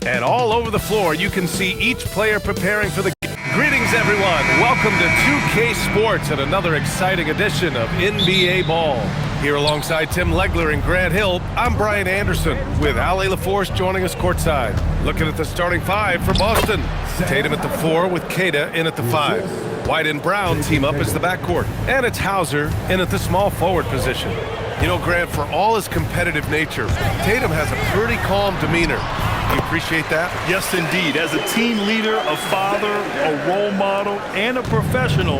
And all over the floor, you can see each player preparing for the... Greetings, everyone. Welcome to 2K Sports and another exciting edition of NBA Ball. Here alongside Tim Legler and Grant Hill, I'm Brian Anderson with Ali LaForce joining us courtside. Looking at the starting five for Boston. Tatum at the 4 with Queta in at the 5. White and Brown team up as the backcourt. And it's Hauser in at the small forward position. You know, Grant, for all his competitive nature, Tatum has a pretty calm demeanor. You appreciate that? Yes, indeed. As a team leader, a father, a role model, and a professional,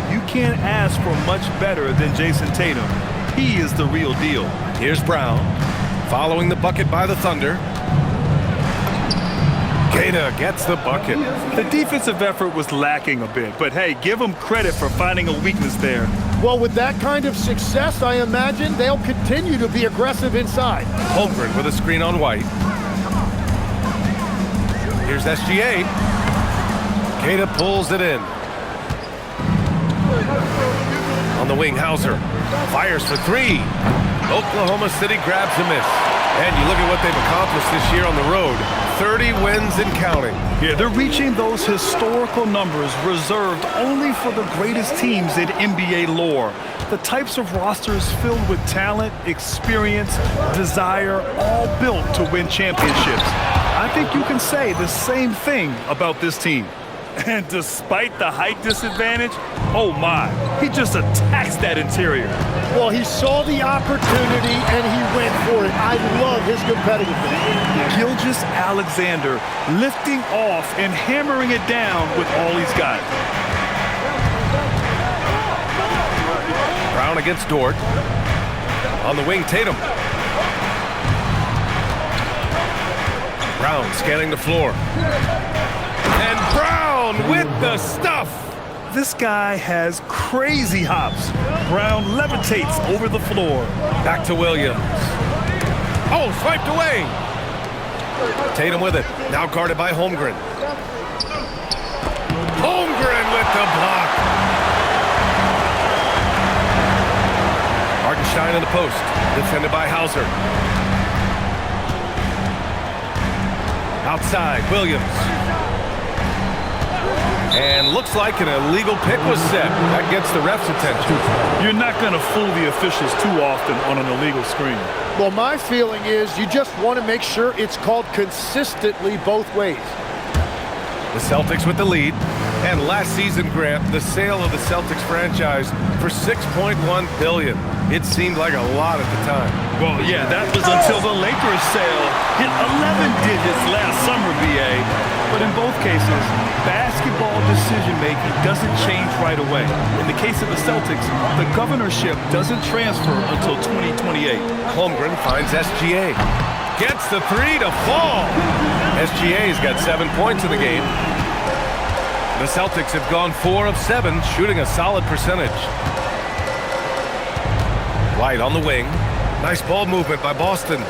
you can't ask for much better than Jason Tatum. He is the real deal. Here's Brown, following the bucket by the Thunder. Queta gets the bucket. The defensive effort was lacking a bit, but hey, give him credit for finding a weakness there. Well, with that kind of success, I imagine they'll continue to be aggressive inside. Holmgren with a screen on White. Here's SGA. Queta pulls it in. On the wing, Hauser fires for 3. Oklahoma City grabs a miss. And you look at what they've accomplished this year on the road. 30 wins and counting. Yeah, they're reaching those historical numbers reserved only for the greatest teams in NBA lore. The types of rosters filled with talent, experience, desire, all built to win championships. I think you can say the same thing about this team. And despite the height disadvantage, oh my, he just attacks that interior. Well, he saw the opportunity and he went for it. I love his competitiveness. Gilgeous-Alexander lifting off and hammering it down with all he's got. Brown against Dort. On the wing, Tatum. Brown scanning the floor. And Brown with the stuff. This guy has crazy hops. Brown levitates over the floor. Back to Williams. Oh, swiped away. Tatum with it. Now guarded by Holmgren. Holmgren with the block. Hartenstein in the post. Defended by Hauser. Outside, Williams. And looks like an illegal pick was set. That gets the ref's attention. You're not going to fool the officials too often on an illegal screen. Well, my feeling is you just want to make sure it's called consistently both ways. The Celtics with the lead. And last season, Grant, the sale of the Celtics franchise for $6.1 billion. It seemed like a lot at the time. Well, yeah, that was until the Lakers sale hit 11 digits last summer, BA. But in both cases, basketball decision-making doesn't change right away. In the case of the Celtics, the governorship doesn't transfer until 2028. Holmgren finds SGA. Gets the 3 to fall. SGA's got 7 points in the game. The Celtics have gone 4 of 7, shooting a solid percentage. White on the wing. Nice ball movement by Boston.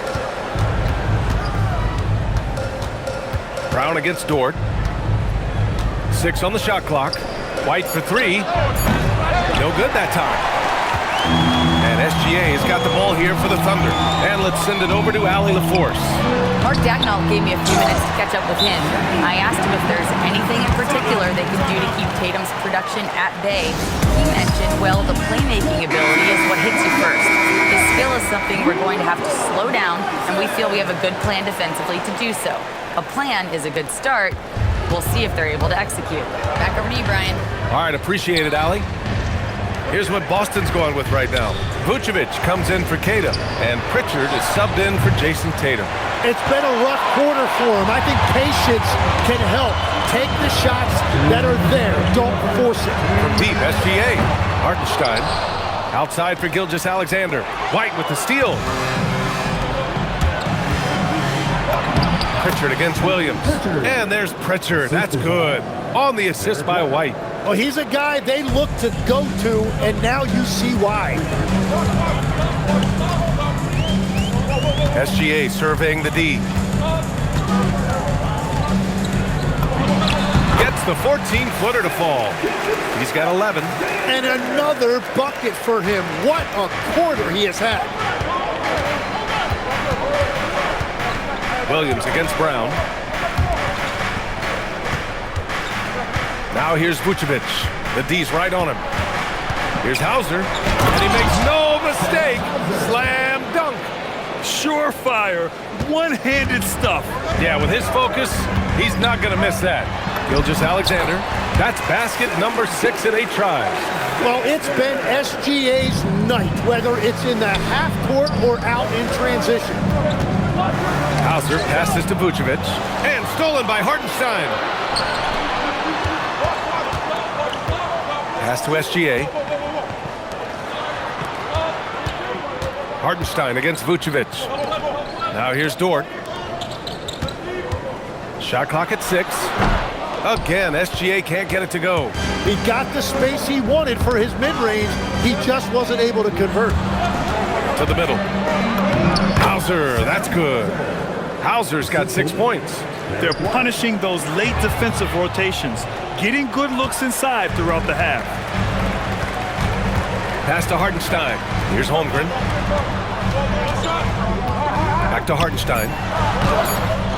Brown against Dort. 6 on the shot clock. White for 3. No good that time. And SGA has got the ball here for the Thunder. And let's send it over to Ali LaForce. Mark Dagnall gave me a few minutes to catch up with him. I asked him if there's anything in particular they can do to keep Tatum's production at bay. He mentioned, well, the playmaking ability is what hits you first. His skill is something we're going to have to slow down, and we feel we have a good plan defensively to do so. A plan is a good start. We'll see if they're able to execute. Back over to you, Brian. All right, appreciate it, Ali. Here's what Boston's going with right now. Vucevic comes in for Queta, and Pritchard is subbed in for Jason Tatum. It's been a rough quarter for him. I think patience can help. Take the shots that are there. Don't force it. From deep, SGA. Hartenstein. Outside for Gilgeous-Alexander. White with the steal. Pritchard against Williams. And there's Pritchard. That's good. On the assist by White. Well, he's a guy they look to go to, and now you see why. SGA surveying the D. Gets the 14-footer to fall. He's got 11. And another bucket for him. What a quarter he has had. Williams against Brown. Now here's Vucevic. The D's right on him. Here's Hauser, and he makes no mistake. Slam dunk. Surefire, one-handed stuff. Yeah, with his focus, he's not going to miss that. Gilgeous-Alexander, that's basket number 6 in 8 tries. Well, it's been SGA's night, whether it's in the half court or out in transition. Hauser passes to Vucevic, and stolen by Hartenstein. Pass to SGA. Hartenstein against Vucevic. Now here's Dort. Shot clock at 6. Again, SGA can't get it to go. He got the space he wanted for his mid-range. He just wasn't able to convert. To the middle. Hauser, that's good. Hauser's got 6 points. They're punishing those late defensive rotations, getting good looks inside throughout the half. Pass to Hartenstein. Here's Holmgren. Back to Hartenstein.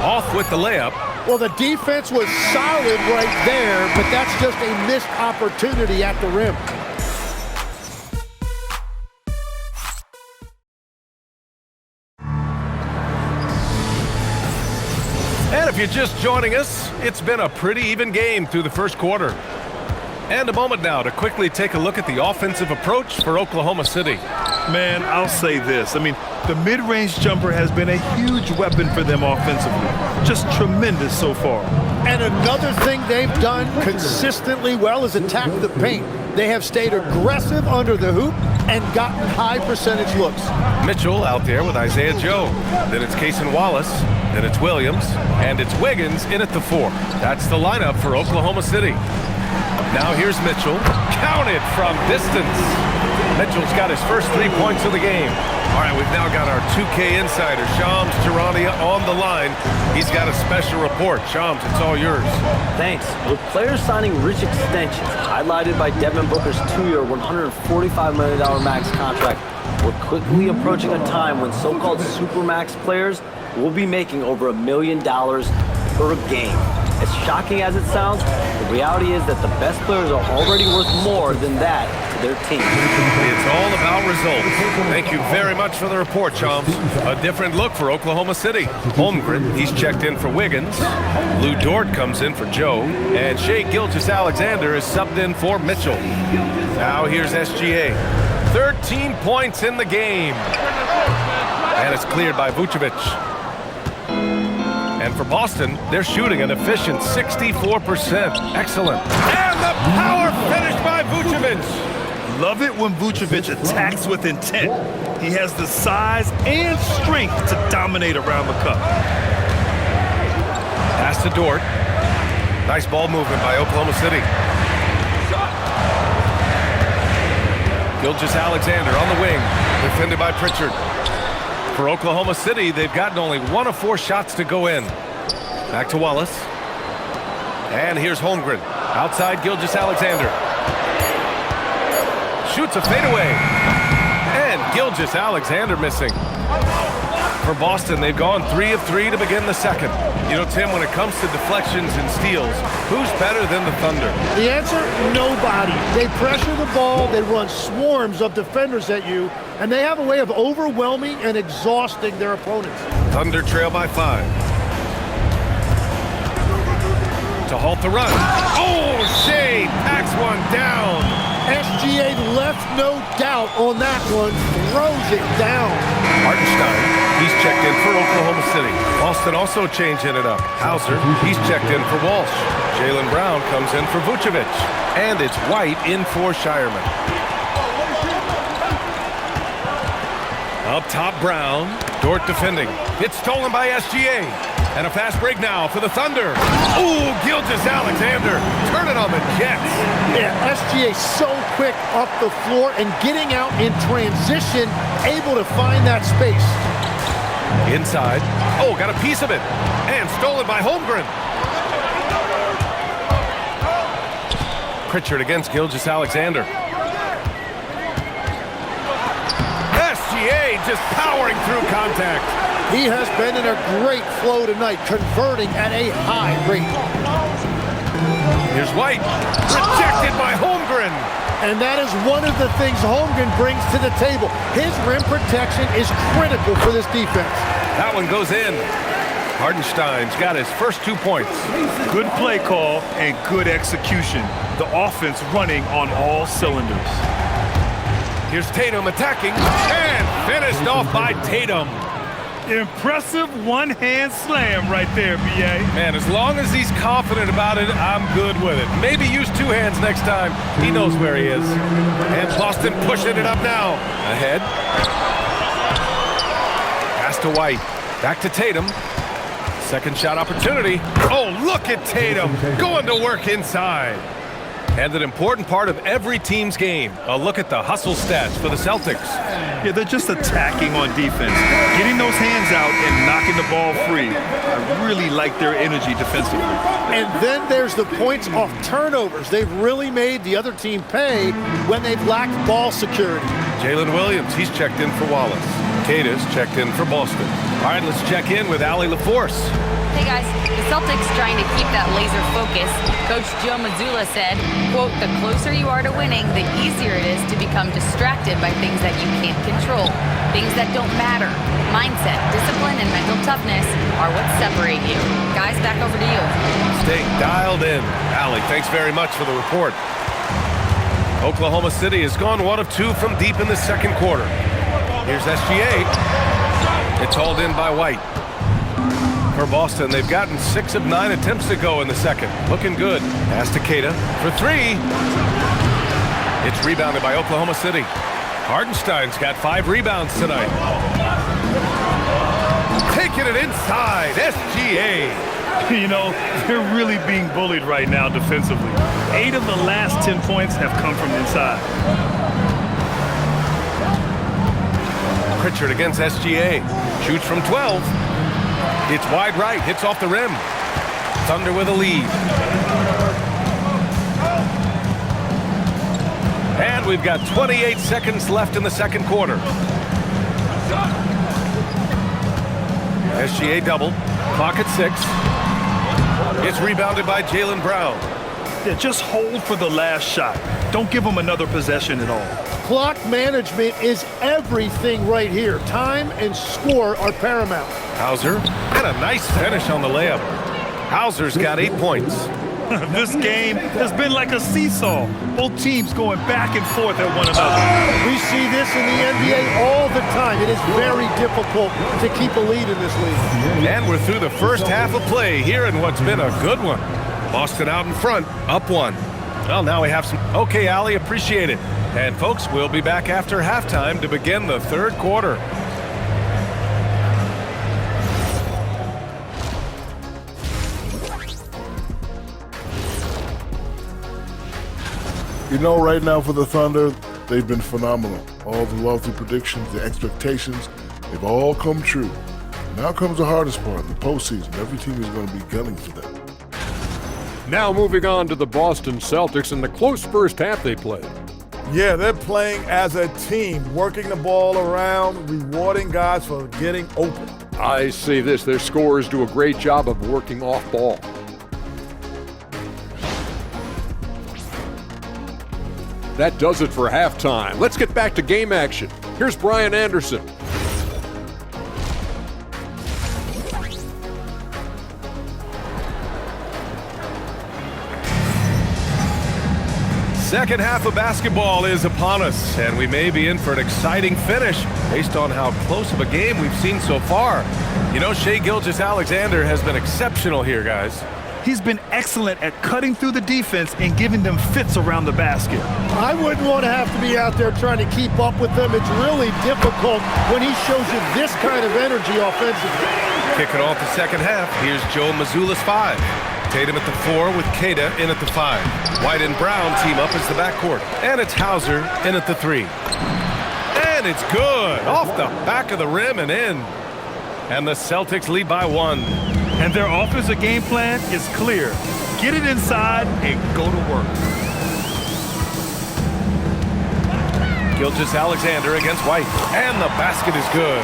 Off with the layup. Well, the defense was solid right there, but that's just a missed opportunity at the rim. And if you're just joining us, it's been a pretty even game through the first quarter. And a moment now to quickly take a look at the offensive approach for Oklahoma City. Man, I'll say this. I mean, the mid-range jumper has been a huge weapon for them offensively. Just tremendous so far. And another thing they've done consistently well is attack the paint. They have stayed aggressive under the hoop and gotten high percentage looks. Mitchell out there with Isaiah Joe. Then it's Cason Wallace. Then it's Williams. And it's Wiggins in at the 4. That's the lineup for Oklahoma City. Now here's Mitchell. Counted from distance. Mitchell's got his first 3 points of the game. All right, we've now got our 2K insider, Shams Charania, on the line. He's got a special report. Shams, it's all yours. Thanks. With players signing rich extensions, highlighted by Devin Booker's 2-year, $145 million max contract, we're quickly approaching a time when so-called supermax players will be making over $1 million per game. As shocking as it sounds, the reality is that the best players are already worth more than that to their team. It's all about results. Thank you very much for the report, Shams. A different look for Oklahoma City. Holmgren, he's checked in for Wiggins. Lou Dort comes in for Joe. And Shai Gilgeous-Alexander is subbed in for Mitchell. Now here's SGA. 13 points in the game. And it's cleared by Vucevic. And for Boston, they're shooting an efficient 64%. Excellent. And the power finish by Vucevic. Love it when Vucevic attacks with intent. He has the size and strength to dominate around the cup. Pass to Dort. Nice ball movement by Oklahoma City. Gilgeous-Alexander on the wing, defended by Pritchard. For Oklahoma City, they've gotten only 1 of 4 shots to go in. Back to Wallace. And here's Holmgren. Outside Gilgeous-Alexander. Shoots a fadeaway. And Gilgeous-Alexander missing. For Boston, they've gone 3 of 3 to begin the second. You know, Tim, when it comes to deflections and steals, who's better than the Thunder? The answer, nobody. They pressure the ball, they run swarms of defenders at you, and they have a way of overwhelming and exhausting their opponents. Thunder trail by 5. To halt the run. Oh, Shai packs one down. SGA left no doubt on that one, throws it down. Hartenstein, he's checked in for Oklahoma City. Boston also changing it up. Hauser, he's checked in for Walsh. Jaylen Brown comes in for Vucevic. And it's White in for Shireman. Up top, Brown. Dort defending. It's stolen by SGA. And a fast break now for the Thunder. Ooh, Gilgeous-Alexander. Turn it on the Jets. Yeah, SGA so quick up the floor and getting out in transition, able to find that space. Inside. Oh, got a piece of it. And stolen by Holmgren. Pritchard against Gilgeous-Alexander. SGA just powering through contact. He has been in a great flow tonight, converting at a high rate. Here's White. Rejected by Holmgren. And that is one of the things Holmgren brings to the table. His rim protection is critical for this defense. That one goes in. Hardenstein's got his first 2 points. Good play call and good execution. The offense running on all cylinders. Here's Tatum attacking and finished off by Tatum. Impressive one-hand slam right there, B.A. Man, as long as he's confident about it, I'm good with it. Maybe use 2 hands next time. He knows where he is. And Boston pushing it up now. Ahead. Pass to White. Back to Tatum. Second shot opportunity. Oh, look at Tatum going to work inside. And an important part of every team's game. A look at the hustle stats for the Celtics. Yeah, they're just attacking on defense. Getting those hands out and knocking the ball free. I really like their energy defensively. And then there's the points off turnovers. They've really made the other team pay when they've lacked ball security. Jalen Williams, he's checked in for Wallace. Cada's checked in for Boston. All right, let's check in with Allie LaForce. Hey guys, the Celtics trying to keep that laser focus. Coach Joe Mazzulla said, quote, the closer you are to winning, the easier it is to become distracted by things that you can't control, things that don't matter. Mindset, discipline, and mental toughness are what separate you. Guys, back over to you. Stay dialed in. Allie, thanks very much for the report. Oklahoma City has gone 1 of 2 from deep in the second quarter. Here's SGA. It's hauled in by White. For Boston, they've gotten 6 of 9 attempts to go in the second. Looking good. Pass to Cada for 3. It's rebounded by Oklahoma City. Hardenstein's got 5 rebounds tonight. Taking it inside. SGA. You know, they're really being bullied right now defensively. 8 of the last 10 points have come from inside. Pritchard against SGA. Shoots from 12. It's wide right. Hits off the rim. Thunder with a lead. And we've got 28 seconds left in the second quarter. SGA double. Clock at 6. It's rebounded by Jaylen Brown. Yeah, just hold for the last shot. Don't give them another possession at all. Clock management is everything right here. Time and score are paramount. Hauser, and a nice finish on the layup. Hauser's got 8 points. This game has been like a seesaw. Both teams going back and forth at one another. We see this in the NBA all the time. It is very difficult to keep a lead in this league. And we're through the first half of play here in what's been a good one. Boston out in front, up 1. Well, now we have some. Okay, Allie, appreciate it. And folks, we'll be back after halftime to begin the third quarter. You know, right now for the Thunder, they've been phenomenal. All the lofty predictions, the expectations, they've all come true. Now comes the hardest part, the postseason. Every team is going to be gunning for that. Now moving on to the Boston Celtics and the close first half they played. Yeah, they're playing as a team, working the ball around, rewarding guys for getting open. I say this, their scorers do a great job of working off ball. That does it for halftime. Let's get back to game action. Here's Brian Anderson. Second half of basketball is upon us, and we may be in for an exciting finish based on how close of a game we've seen so far. You know, Shai Gilgeous-Alexander has been exceptional here, guys. He's been excellent at cutting through the defense and giving them fits around the basket. I wouldn't want to have to be out there trying to keep up with them. It's really difficult when he shows you this kind of energy offensively. Kicking off the second half, here's Joe Mazzulla's 5. Tatum at the 4 with Cada in at the 5. White and Brown team up as the backcourt. And it's Hauser in at the 3. And it's good. Off the back of the rim and in. And the Celtics lead by 1. And their offensive game plan is clear. Get it inside and go to work. Gilgeous-Alexander against White. And the basket is good.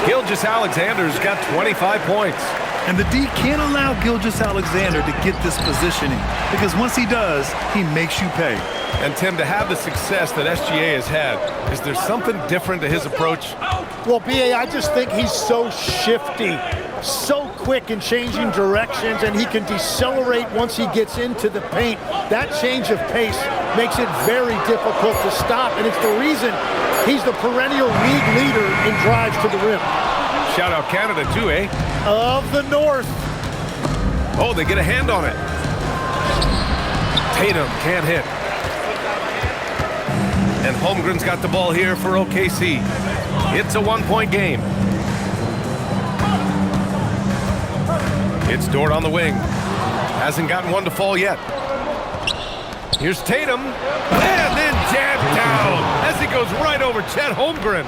Gilgeous-Alexander's got 25 points. And the D can't allow Gilgeous-Alexander to get this positioning because once he does, he makes you pay. And Tim, to have the success that SGA has had, is there something different to his approach? Well, B.A., I just think he's so shifty, so quick in changing directions, and he can decelerate once he gets into the paint. That change of pace makes it very difficult to stop, and it's the reason he's the perennial league leader in drives to the rim. Shout out Canada too, eh? Of the North. Oh, they get a hand on it. Tatum can't hit. And Holmgren's got the ball here for OKC. It's a one-point game. It's Dort on the wing. Hasn't gotten one to fall yet. Here's Tatum. And then jabbed down as he goes right over Chet Holmgren.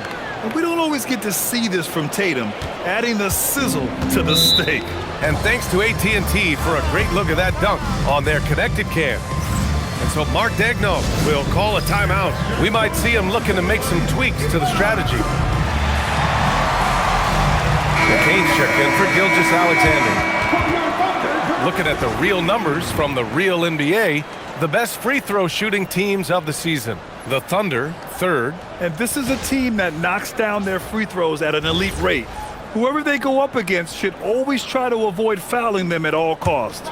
We don't always get to see this from Tatum, adding the sizzle to the steak. And thanks to AT&T for a great look at that dunk on their connected cam. And so Mark Daigneault will call a timeout. We might see him looking to make some tweaks to the strategy. McCain checked in for Gilgeous-Alexander. Looking at the real numbers from the real NBA, the best free throw shooting teams of the season. The Thunder, third. And this is a team that knocks down their free throws at an elite rate. Whoever they go up against should always try to avoid fouling them at all costs.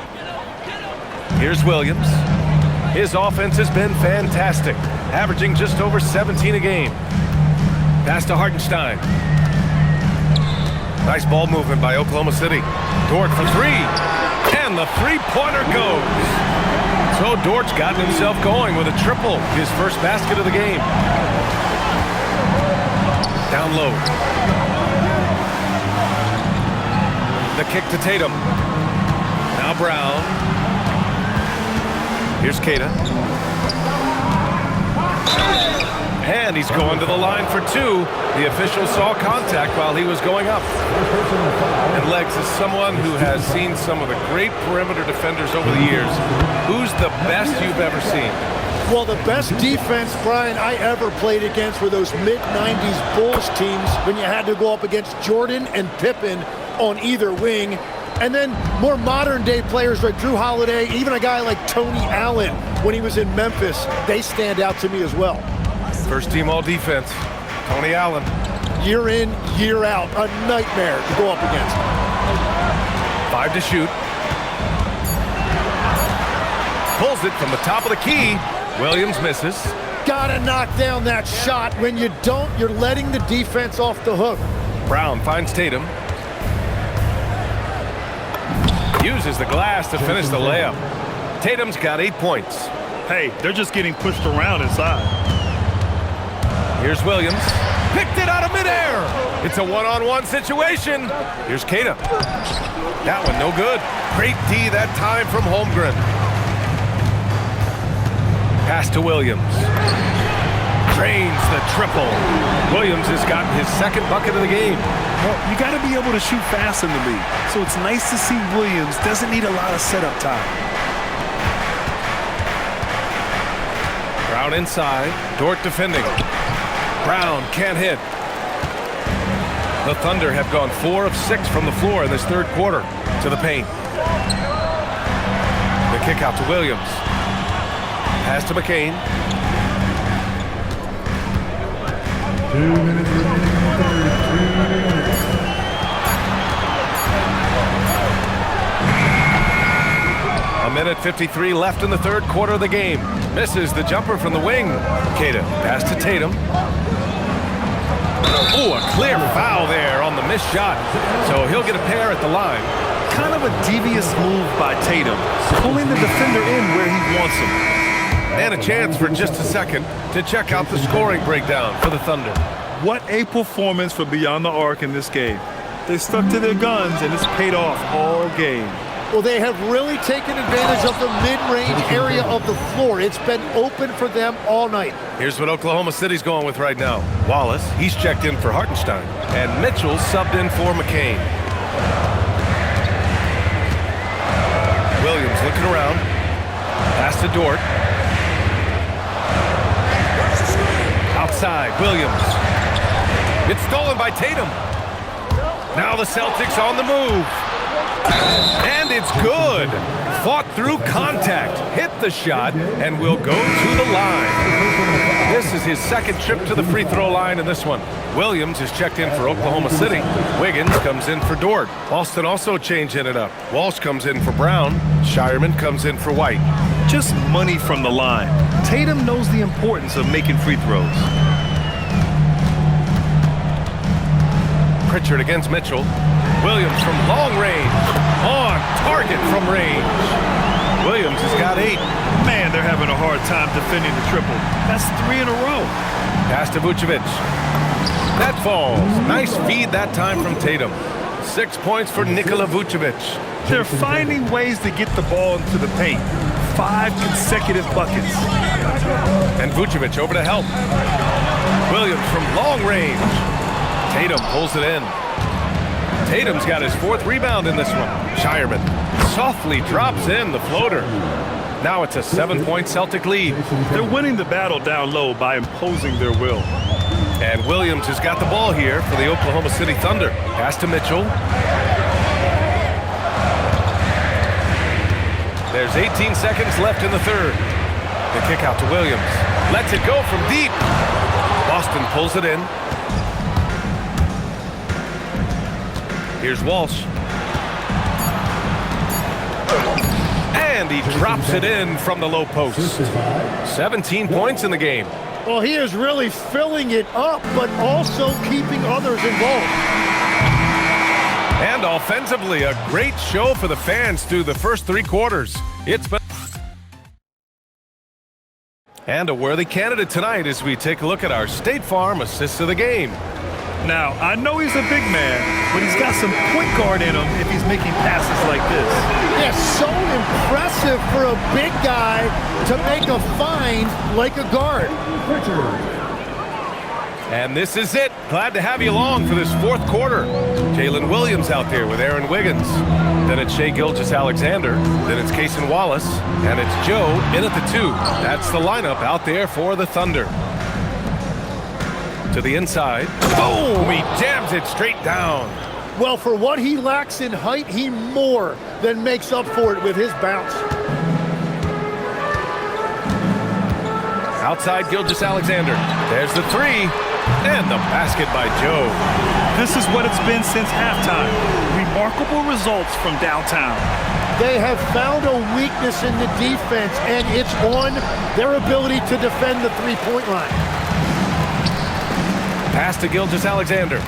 Here's Williams. His offense has been fantastic, averaging just over 17 a game. Pass to Hartenstein. Nice ball movement by Oklahoma City. Dort for three. And the three-pointer goes. So Dort's gotten himself going with a triple, his first basket of the game. Down low. The kick to Tatum. Now Brown. Here's Keita. And he's going to the line for two. The official saw contact while he was going up. And Legs is someone who has seen some of the great perimeter defenders over the years. Who's the best you've ever seen? Well, the best defense, Brian, I ever played against were those mid-90s Bulls teams when you had to go up against Jordan and Pippen on either wing. And then more modern-day players like Drew Holiday, even a guy like Tony Allen when he was in Memphis, they stand out to me as well. First team all-defense, Tony Allen. Year in, year out, a nightmare to go up against. 5 to shoot. Pulls it from the top of the key. Williams misses. Gotta knock down that shot. When you don't, you're letting the defense off the hook. Brown finds Tatum. Uses the glass to finish the layup. Tatum's got 8 points. Hey, they're just getting pushed around inside. Here's Williams. Picked it out of midair. It's a one-on-one situation. Here's Keita. That one no good. Great D that time from Holmgren. Pass to Williams. Drains the triple. Williams has gotten his second bucket of the game. Well, you got to be able to shoot fast in the league. So it's nice to see Williams doesn't need a lot of setup time. Brown inside. Dort defending. Brown can't hit. The Thunder have gone 4 of 6 from the floor in this third quarter. To the paint. The kick out to Williams. Pass to McCain. 2 minutes remaining in the third. 1:53 left in the third quarter of the game. Misses the jumper from the wing. Keita, pass to Tatum. Oh, a clear foul there on the missed shot. So he'll get a pair at the line. Kind of a devious move by Tatum, pulling the defender in where he wants him. And a chance for just a second to check out the scoring breakdown for the Thunder. What a performance for Beyond the Arc in this game. They stuck to their guns, and it's paid off all game. Well, they have really taken advantage of the mid-range area of the floor. It's been open for them all night. Here's what Oklahoma City's going with right now. Wallace, he's checked in for Hartenstein. And Mitchell subbed in for McCain. Williams looking around. Pass to Dort. Outside, Williams. It's stolen by Tatum. Now the Celtics on the move. And it's good. Fought through contact, hit the shot, and will go to the line. This is his second trip to the free throw line in this one. Williams is checked in for Oklahoma City. Wiggins comes in for Dort. Boston also changing it up. Walsh comes in for Brown. Shireman comes in for White. Just money from the line. Tatum knows the importance of making free throws. Pritchard against Mitchell. Williams from long range. On target from range. Williams has got 8. Man, they're having a hard time defending the triple. That's 3 in a row. Pass to Vucevic. That falls. Nice feed that time from Tatum. 6 points for Nikola Vucevic. They're finding ways to get the ball into the paint. 5 consecutive buckets. And Vucevic over to help. Williams from long range. Tatum pulls it in. Tatum's got his 4th rebound in this one. Shireman softly drops in the floater. Now it's a 7-point Celtic lead. They're winning the battle down low by imposing their will. And Williams has got the ball here for the Oklahoma City Thunder. Pass to Mitchell. There's 18 seconds left in the third. The kick out to Williams. Lets it go from deep. Boston pulls it in. Here's Walsh. And he drops it in from the low post. 17 points in the game. Well, he is really filling it up, but also keeping others involved. And offensively, a great show for the fans through the first 3 quarters. It's been and a worthy candidate tonight as we take a look at our State Farm assists of the game. Now, I know he's a big man, but he's got some point guard in him if he's making passes like this. Yeah, so impressive for a big guy to make a find like a guard. And this is it. Glad to have you along for this 4th quarter. Jalen Williams out there with Aaron Wiggins. Then it's Shai Gilgeous-Alexander. Then it's Cason Wallace. And it's Joe in at the 2. That's the lineup out there for the Thunder. To the inside. Boom! He jams it straight down. Well, for what he lacks in height, he more than makes up for it with his bounce. Outside Gilgeous-Alexander. There's the 3. And the basket by Joe. This is what it's been since halftime. Remarkable results from downtown. They have found a weakness in the defense, and it's on their ability to defend the three-point line. Pass to Gilgeous-Alexander.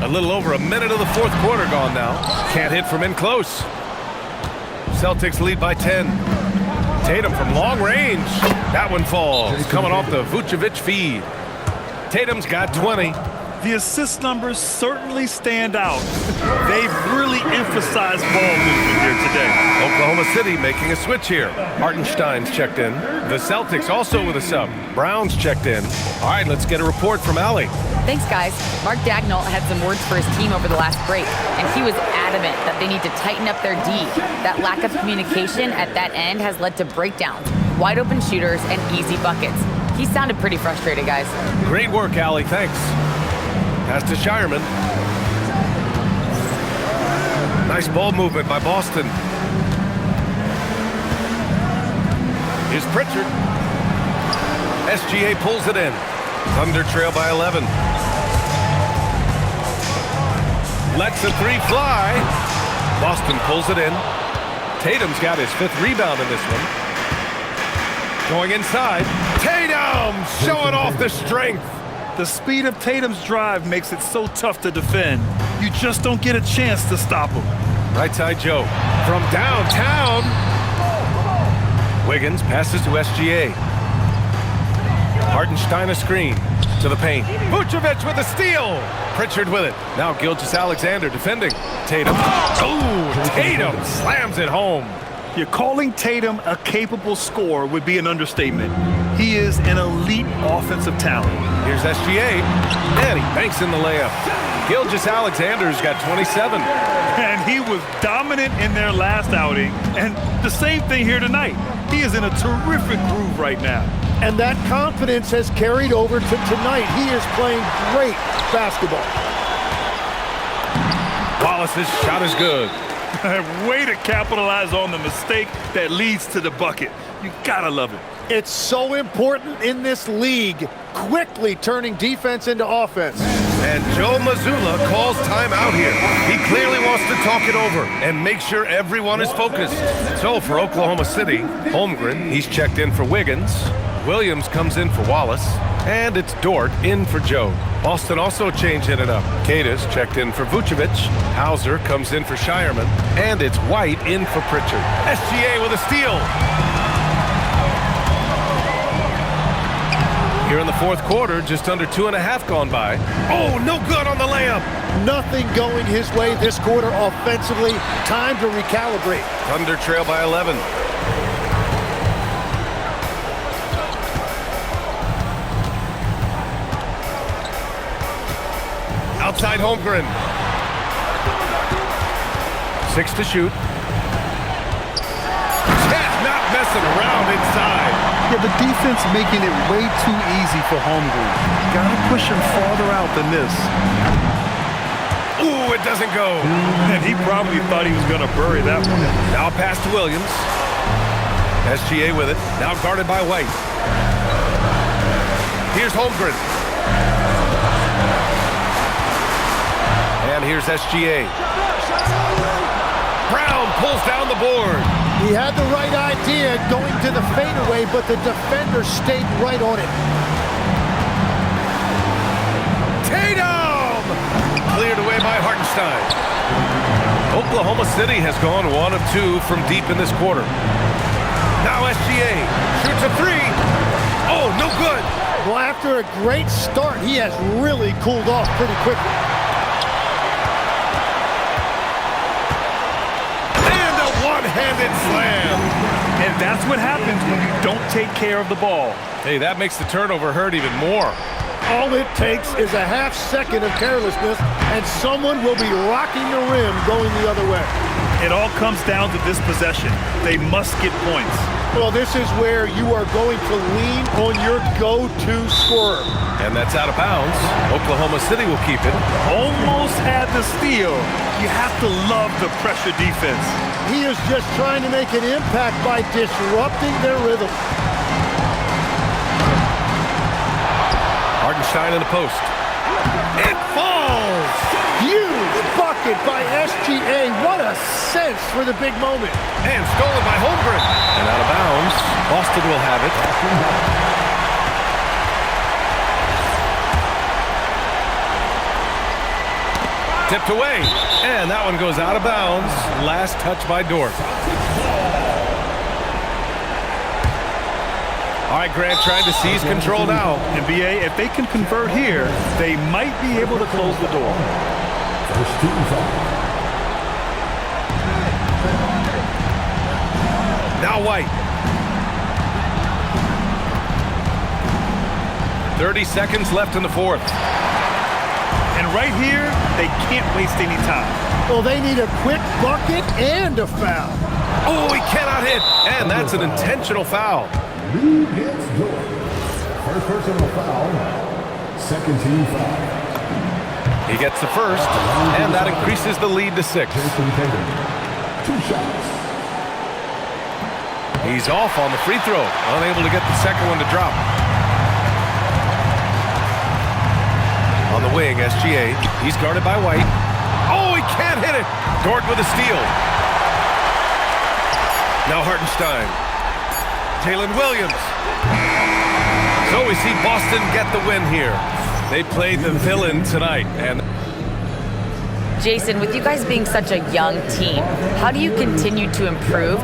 A little over a minute of the 4th quarter gone now. Can't hit from in close. Celtics lead by 10. Tatum from long range. That one falls. Coming off the Vucevic feed. Tatum's got 20. The assist numbers certainly stand out. They've really emphasized ball movement here today. Oklahoma City making a switch here. Hartenstein's checked in. The Celtics also with a sub. Brown's checked in. All right, let's get a report from Allie. Thanks, guys. Mark Dagnall had some words for his team over the last break, and he was adamant that they need to tighten up their D. That lack of communication at that end has led to breakdowns, wide open shooters, and easy buckets. He sounded pretty frustrated, guys. Great work, Allie. Thanks. Pass to Shireman. Nice ball movement by Boston. Here's Pritchard. SGA pulls it in. Thunder trail by 11. Lets the 3 fly. Boston pulls it in. Tatum's got his 5th rebound in this one. Going inside. Tatum showing off the strength. The speed of Tatum's drive makes it so tough to defend. You just don't get a chance to stop him. Right side Joe. From downtown. Wiggins passes to SGA. Hartenstein a screen to the paint. Vucevic with a steal. Pritchard with it. Now Gilgeous-Alexander defending. Tatum. Oh, Tatum slams it home. You're calling Tatum a capable scorer would be an understatement. He is an elite offensive talent. Here's SGA. And he banks in the layup. Gilgeous-Alexander's got 27. And he was dominant in their last outing. And the same thing here tonight. He is in a terrific groove right now. And that confidence has carried over to tonight. He is playing great basketball. Wallace's shot is good. Way to capitalize on the mistake that leads to the bucket. You gotta love it. It's so important in this league, quickly turning defense into offense. And Joe Mazzulla calls timeout here. He clearly wants to talk it over and make sure everyone is focused. So for Oklahoma City, Holmgren, he's checked in for Wiggins. Williams comes in for Wallace. And it's Dort in for Joe. Boston also changing it up. Cadis checked in for Vucevic. Hauser comes in for Shireman. And it's White in for Pritchard. SGA with a steal. Here in the fourth quarter, just under 2.5 gone by. Oh, no good on the layup. Nothing going his way this quarter offensively. Time to recalibrate. Thunder trail by 11. Outside Holmgren. 6 to shoot. Not messing around inside. Yeah, the defense making it way too easy for Holmgren. Gotta push him farther out than this. Ooh, it doesn't go. And he probably thought he was gonna bury that one. Now pass to Williams. SGA with it. Now guarded by White. Here's Holmgren. And here's SGA. Brown pulls down the board. He had the right idea going to the fadeaway, but the defender stayed right on it. Tatum! Cleared away by Hartenstein. Oklahoma City has gone 1 of 2 from deep in this quarter. Now SGA shoots a 3. Oh, no good. Well, after a great start, he has really cooled off pretty quickly. One-handed slam. And that's what happens when you don't take care of the ball. Hey, that makes the turnover hurt even more. All it takes is a half second of carelessness, and someone will be rocking the rim going the other way. It all comes down to this possession. They must get points. Well, this is where you are going to lean on your go-to scorer. And that's out of bounds. Oklahoma City will keep it. Almost had the steal. You have to love the pressure defense. He is just trying to make an impact by disrupting their rhythm. Hartenstein in the post. It falls! Huge bucket by SGA. What a sense for the big moment. And stolen by Holmgren. And out of bounds. Boston will have it. Tipped away. And that one goes out of bounds. Last touch by Dort. All right, Grant trying to seize control now. NBA, if they can convert here, they might be able to close the door. Now White. 30 seconds left in the fourth. And right here, they can't waste any time. Well, they need a quick bucket and a foul. Oh, he cannot hit. And that's an intentional foul. Lead hits Dort. First personal foul. Second team foul. He gets the first, and that increases the lead to 6. Jason Tatum. 2 shots. He's off on the free throw, unable to get the second one to drop. On the wing, SGA. He's guarded by White. Oh, he can't hit it. Dort with a steal. Now Hartenstein. Jalen Williams. So we see Boston get the win here. They played the villain tonight. And Jason, with you guys being such a young team, how do you continue to improve?